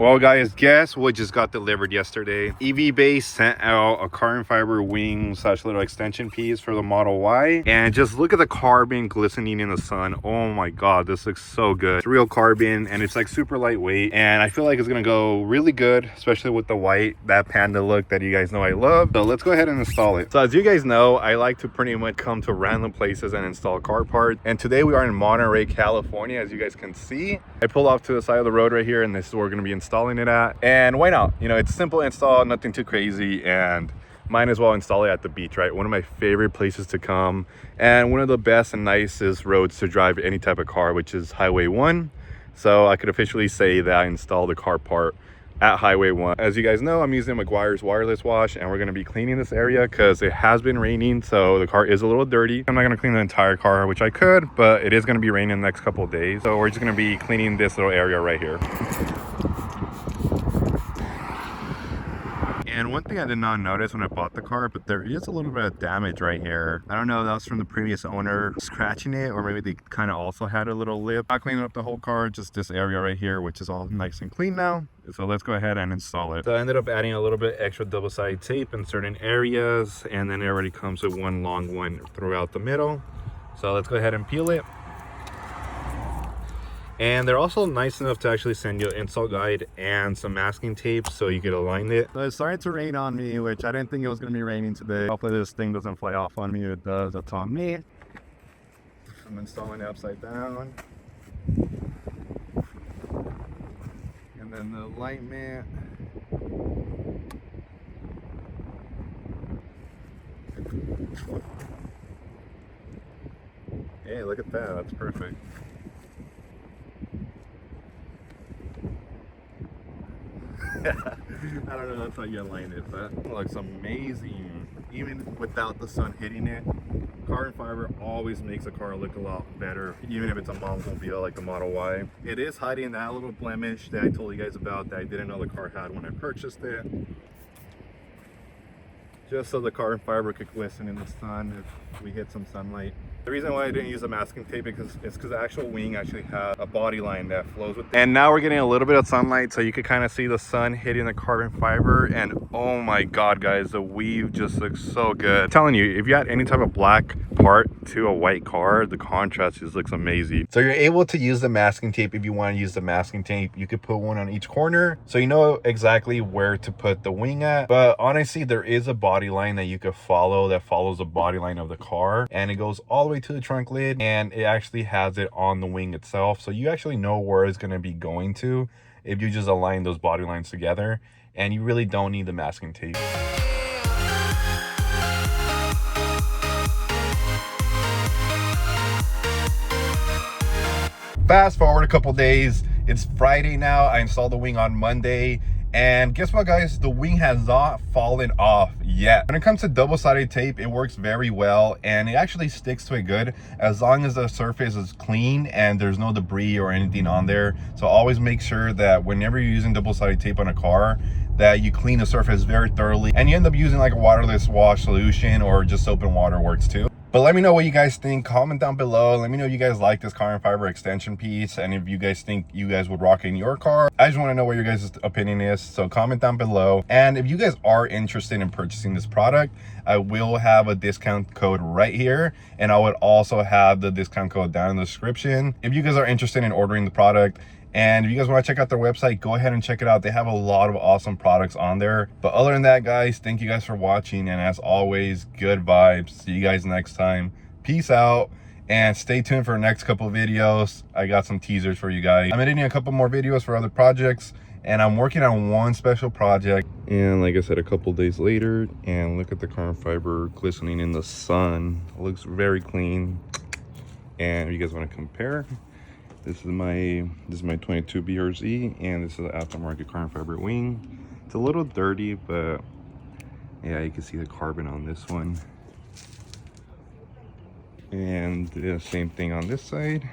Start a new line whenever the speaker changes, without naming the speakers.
Well guys, guess what just got delivered yesterday? EVBASE sent out a carbon fiber wing slash little extension piece for the Model Y, and just look at the carbon glistening in the sun. Oh my god, this looks so good. It's real carbon and it's like super lightweight, and I feel like it's gonna go really good, especially with the white, that panda look that you guys know I love. So let's go ahead and install it. So as you guys know, I like to pretty much come to random places and install car parts, and today we are in Monterey, California. As you guys can see, I pulled off to the side of the road right here, and this is where we're gonna be installing it at. And why not? You know, it's simple install, nothing too crazy, and might as well install it at the beach, right? One of my favorite places to come, and one of the best and nicest roads to drive any type of car, which is Highway 1. So I could officially say that I installed the car part at Highway 1. As you guys know, I'm using McGuire's wireless wash, and we're going to be cleaning this area because it has been raining, so the car is a little dirty. I'm not going to clean the entire car, which I could, but it is going to be raining the next couple of days, so we're just going to be cleaning this little area right here. And one thing I did not notice when I bought the car, but there is a little bit of damage right here. I don't know if that was from the previous owner scratching it, or maybe they kind of also had a little lip. Not cleaning up the whole car, just this area right here, which is all nice and clean now. So let's go ahead and install it. So I ended up adding a little bit extra double-sided tape in certain areas, and then it already comes with one long one throughout the middle. So let's go ahead and peel it. And they're also nice enough to actually send you an install guide and some masking tape so you could align it. So it started to rain on me, which I didn't think it was going to be raining today. Hopefully this thing doesn't fly off on me. If it does, that's on me. I'm installing it upside down. And then the light mat. Hey, look at that. That's perfect. I don't know, that's how you align it, but it looks amazing. Even without the sun hitting it, carbon fiber always makes a car look a lot better, even if it's a Momobile like the Model Y. It is hiding that little blemish that I told you guys about that I didn't know the car had when I purchased it. Just so the carbon fiber could glisten in the sun if we hit some sunlight. The reason why I didn't use a masking tape is because the actual wing actually has a body line that flows with it. And now we're getting a little bit of sunlight, so you can kind of see the sun hitting the carbon fiber. And oh my god, guys, the weave just looks so good. I'm telling you, if you add any type of black part to a white car, the contrast just looks amazing. So you're able to use the masking tape. If you want to use the masking tape, you could put one on each corner, so you know exactly where to put the wing at. But honestly, there is a body line that you could follow that follows the body line of the car, and it goes all the way to the trunk lid, and it actually has it on the wing itself, so you actually know where it's going to be going to if you just align those body lines together, and you really don't need the masking tape. Fast forward a couple days, it's Friday now. I installed the wing on Monday, and guess what, guys? The wing has not fallen off yet. When it comes to double-sided tape, it works very well, and it actually sticks to it good as long as the surface is clean and there's no debris or anything on there. So always make sure that whenever you're using double-sided tape on a car, that you clean the surface very thoroughly, and you end up using like a waterless wash solution, or just soap and water works too. But let me know what you guys think. Comment down below. Let me know if you guys like this carbon fiber extension piece, and if you guys think you guys would rock it in your car. I just want to know what your guys' opinion is, so comment down below. And if you guys are interested in purchasing this product, I will have a discount code right here, and I would also have the discount code down in the description if you guys are interested in ordering the product. And if you guys want to check out their website, go ahead and check it out. They have a lot of awesome products on there. But other than that, guys, thank you guys for watching, and as always, good vibes. See you guys next time. Peace out, and stay tuned for the next couple of videos. I got some teasers for you guys. I'm editing a couple more videos for other projects, and I'm working on one special project. And like I said, a couple days later, and look at the carbon fiber glistening in the sun. It looks very clean. And if you guys want to compare, this is my 22 BRZ, and this is the aftermarket carbon fiber wing. It's a little dirty, but yeah, you can see the carbon on this one. And the same thing on this side.